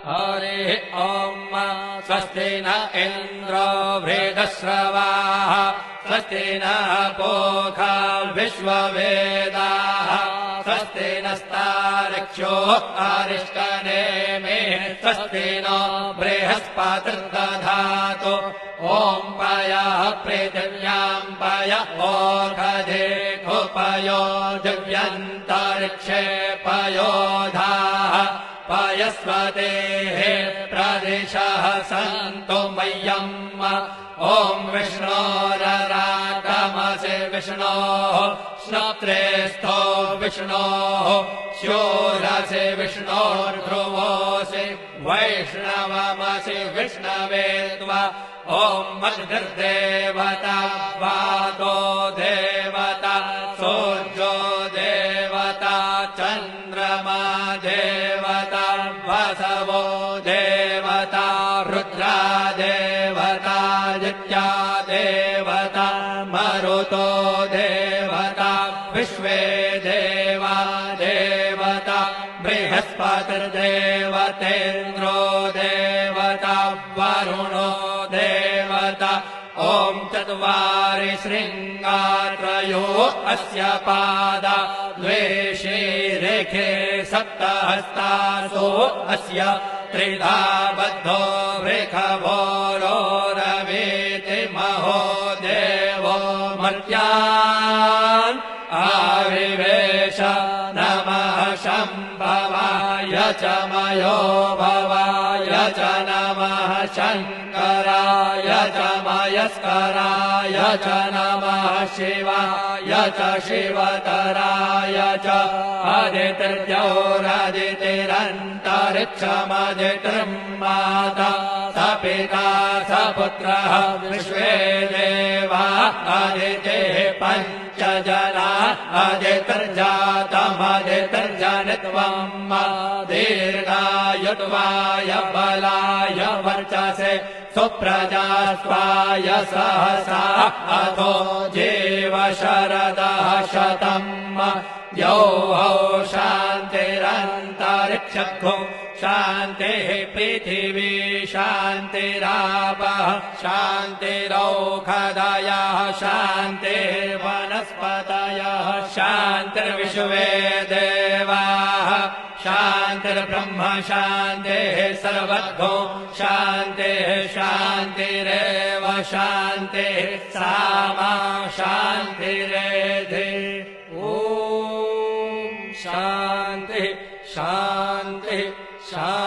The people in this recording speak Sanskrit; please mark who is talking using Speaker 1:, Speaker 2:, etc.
Speaker 1: हरिः ॐ स्वस्ति न इन्द्रो वृद्धश्रवाः स्वस्ति नः पूषा विश्ववेदाः स्वस्ति नस्तार्क्ष्यो अरिष्टनेमिः स्वस्ति नो बृहस्पतिर्दधातु ॐ पयः पृथिव्याम् पय ओषधेऽपयो दिव्यन्तरिक्षे पयोधाः पयस्वतेः प्रदिशः सन्तु मह्यम् ॐ विष्णोररागमसि विष्णोः श्रोत्रेस्थो विष्णोः शूरसि विष्णोर्ध्रुवोऽसि वैष्णवमसि विष्णवे त्वा ॐ मद्भिर्देवता वातो देवता सूर्यो देवता चन्द्रमा देवता वसवो देवता रुद्रा देवता जित्या देवता मरुतो देवता विश्वे देवा देवता बृहस्पतिर्देवतेन्द्रो देवता वरुणो देवता ॐ चत्वारि शृङ्गात्रयो अस्य पादा द्वे शीरेखे सप्तहस्तासो अस्य त्रिधा बद्धो वृषभोरो रवीति महो देवो मर्त्यान् आविवेश नमः शम्भवाय च मयो भवाय च नमः शङ्कराय च मयस्कराय च नमः शिवाय च शिवतराय च आदित्यौरादितिरन्तरिक्षमदितिर्माता स पिता स पुत्रः विश्वे देवा आदितेः पञ्च जना आदितिर्जातमदितिर्जनित्वम् दीर्घायुत्वाय बलाय वर्चसे सुप्रजास्वाय सहसा अथो जीव शरदः शतम् यौः शान्तिरन्तरिक्षो शान्तिः पृथिवी शान्तिरापः शान्तिरौषधयः शान्तिर्वनस्पतयः शान्तिर्विश्वे देवाः शान्तिर्ब्रह्म शान्तिः सर्वतो शान्तिः शान्तिरेव शान्तिः सामा शान्तिरेधि ॐ शान्तिः शान्तिः शान्तिः